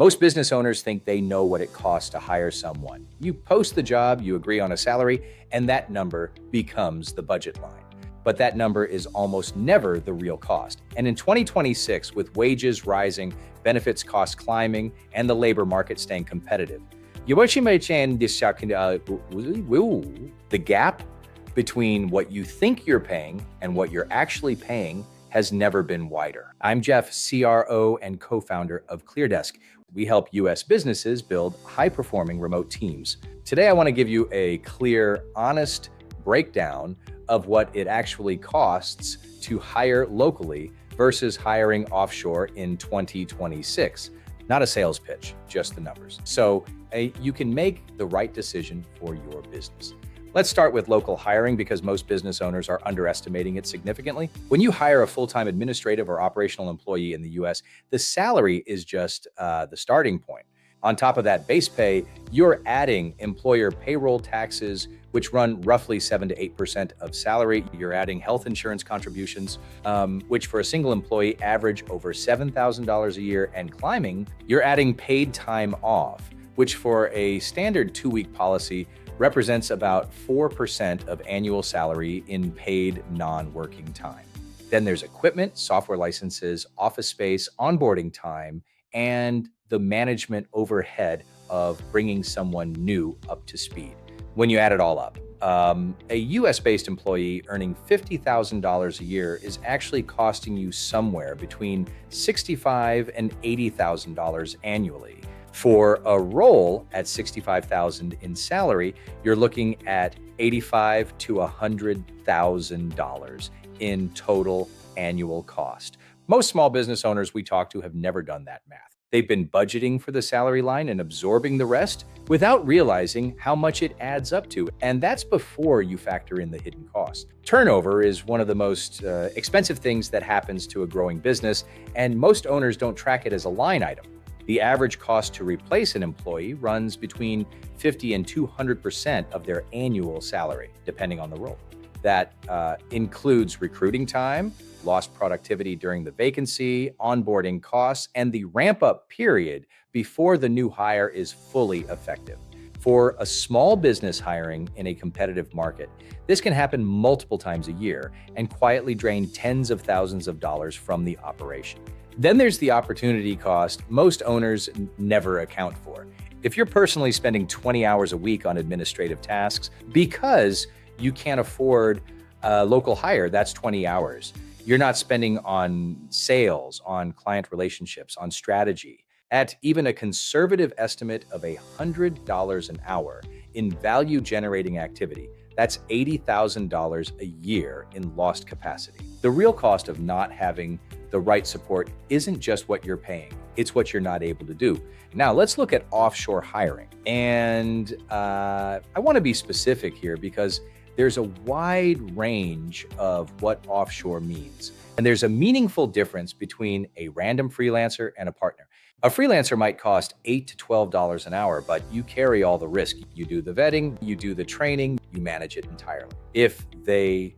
Most business owners think they know what it costs to hire someone. You post the job, you agree on a salary, and that number becomes the budget line. But that number is almost never the real cost. And in 2026, with wages rising, benefits costs climbing, and the labor market staying competitive, the gap between what you think you're paying and what you're actually paying has never been wider. I'm Jeff, CRO and co-founder of ClearDesk. We help US businesses build high-performing remote teams. Today, I want to give you a clear, honest breakdown of what it actually costs to hire locally versus hiring offshore in 2026. Not a sales pitch, just the numbers. So you can make the right decision for your business. Let's start with local hiring because most business owners are underestimating it significantly. When you hire a full-time administrative or operational employee in the US, the salary is just the starting point. On top of that base pay, you're adding employer payroll taxes, which run roughly 7 to 8% of salary. You're adding health insurance contributions, which for a single employee average over $7,000 a year and climbing. You're adding paid time off, which for a standard 2-week policy represents about 4% of annual salary in paid non-working time. Then there's equipment, software licenses, office space, onboarding time, and the management overhead of bringing someone new up to speed. When you add it all up, a US-based employee earning $50,000 a year is actually costing you somewhere between $65,000 and $80,000 annually. For a role at $65,000 in salary, you're looking at $85,000 to $100,000 in total annual cost. Most small business owners we talk to have never done that math. They've been budgeting for the salary line and absorbing the rest without realizing how much it adds up to. And that's before you factor in the hidden cost. Turnover is one of the most expensive things that happens to a growing business, and most owners don't track it as a line item. The average cost to replace an employee runs between 50 and 200% of their annual salary, depending on the role. That includes recruiting time, lost productivity during the vacancy, onboarding costs, and the ramp-up period before the new hire is fully effective. For a small business hiring in a competitive market, this can happen multiple times a year and quietly drain tens of thousands of dollars from the operation. Then there's the opportunity cost most owners never account for. If you're personally spending 20 hours a week on administrative tasks because you can't afford a local hire, that's 20 hours. You're not spending on sales, on client relationships, on strategy. At even a conservative estimate of $100 an hour in value-generating activity, that's $80,000 a year in lost capacity. The real cost of not having the right support isn't just what you're paying, it's what you're not able to do. Now, let's look at offshore hiring. And I want to be specific here because there's a wide range of what offshore means. And there's a meaningful difference between a random freelancer and a partner. A freelancer might cost $8 to $12 an hour, but you carry all the risk. You do the vetting, you do the training, you manage it entirely. If they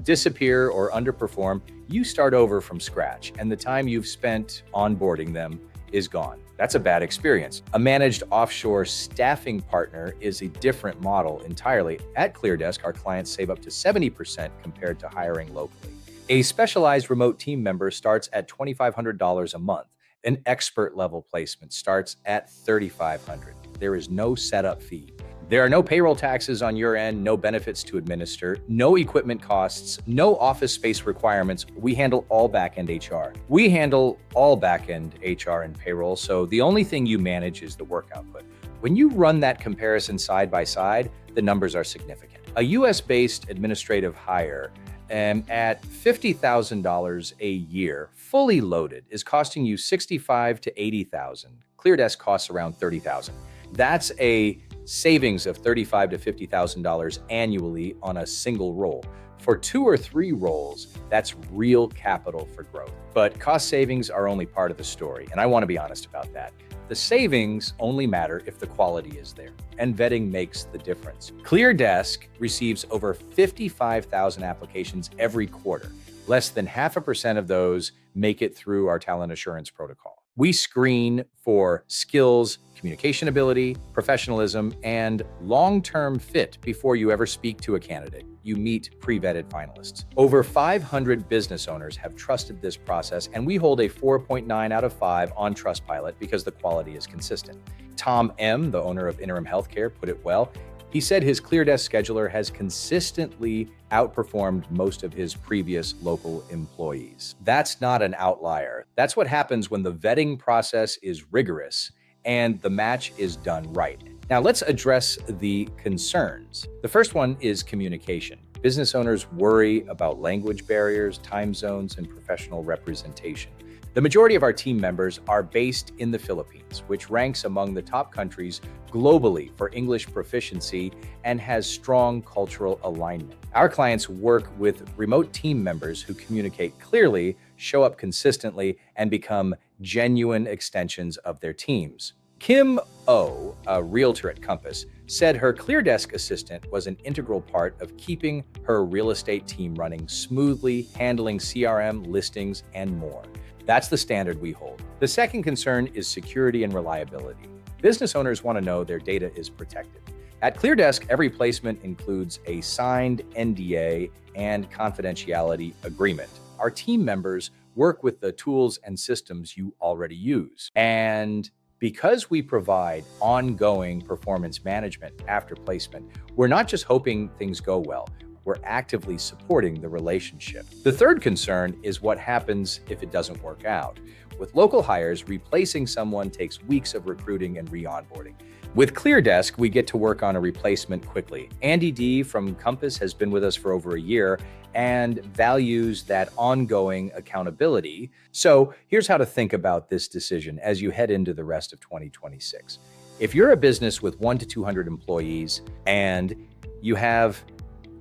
disappear or underperform, you start over from scratch, and the time you've spent onboarding them is gone. That's a bad experience. A managed offshore staffing partner is a different model entirely. At ClearDesk, our clients save up to 70% compared to hiring locally. A specialized remote team member starts at $2,500 a month. An expert level placement starts at $3,500. There is no setup fee. There are no payroll taxes on your end, no benefits to administer, no equipment costs, no office space requirements. We handle all back-end HR. We handle all back-end HR and payroll, so the only thing you manage is the work output. When you run that comparison side by side, the numbers are significant. A US-based administrative hire at $50,000 a year, fully loaded, is costing you $65,000 to $80,000. ClearDesk costs around $30,000. That's a savings of $35,000 to $50,000 annually on a single role. For 2 or 3 roles, that's real capital for growth. But cost savings are only part of the story, and I want to be honest about that. The savings only matter if the quality is there, and vetting makes the difference. ClearDesk receives over 55,000 applications every quarter. Less than 0.5% of those make it through our talent assurance protocol. We screen for skills, communication ability, professionalism, and long-term fit before you ever speak to a candidate. You meet pre-vetted finalists. Over 500 business owners have trusted this process, and we hold a 4.9 out of 5 on Trustpilot because the quality is consistent. Tom M., the owner of Interim Healthcare, put it well. He said his ClearDesk scheduler has consistently outperformed most of his previous local employees. That's not an outlier. That's what happens when the vetting process is rigorous and the match is done right. Now let's address the concerns. The first one is communication. Business owners worry about language barriers, time zones, and professional representation. The majority of our team members are based in the Philippines, which ranks among the top countries globally for English proficiency and has strong cultural alignment. Our clients work with remote team members who communicate clearly, show up consistently, and become genuine extensions of their teams. Kim O, a realtor at Compass, said her ClearDesk assistant was an integral part of keeping her real estate team running smoothly, handling CRM, listings, and more. That's the standard we hold. The second concern is security and reliability. Business owners want to know their data is protected. At ClearDesk, every placement includes a signed NDA and confidentiality agreement. Our team members work with the tools and systems you already use. And because we provide ongoing performance management after placement, we're not just hoping things go well. We're actively supporting the relationship. The third concern is what happens if it doesn't work out. With local hires, replacing someone takes weeks of recruiting and re-onboarding. With ClearDesk, we get to work on a replacement quickly. Andy D from Compass has been with us for over a year and values that ongoing accountability. So here's how to think about this decision as you head into the rest of 2026. If you're a business with 1 to 200 employees and you have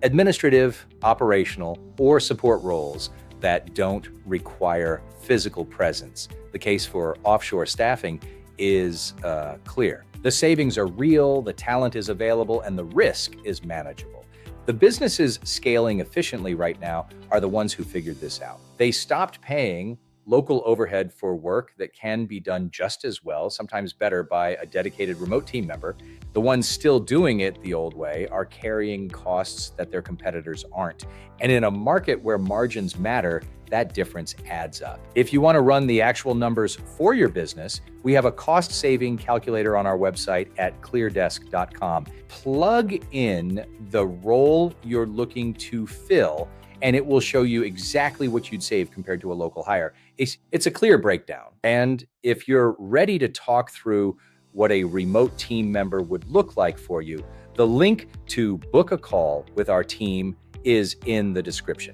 administrative, operational, or support roles that don't require physical presence, the case for offshore staffing is clear. The savings are real, the talent is available, and the risk is manageable. The businesses scaling efficiently right now are the ones who figured this out. They stopped paying local overhead for work that can be done just as well, sometimes better, by a dedicated remote team member. The ones still doing it the old way are carrying costs that their competitors aren't. And in a market where margins matter, that difference adds up. If you want to run the actual numbers for your business, we have a cost-saving calculator on our website at cleardesk.com. Plug in the role you're looking to fill, and it will show you exactly what you'd save compared to a local hire. It's a clear breakdown. And if you're ready to talk through what a remote team member would look like for you, the link to book a call with our team is in the description.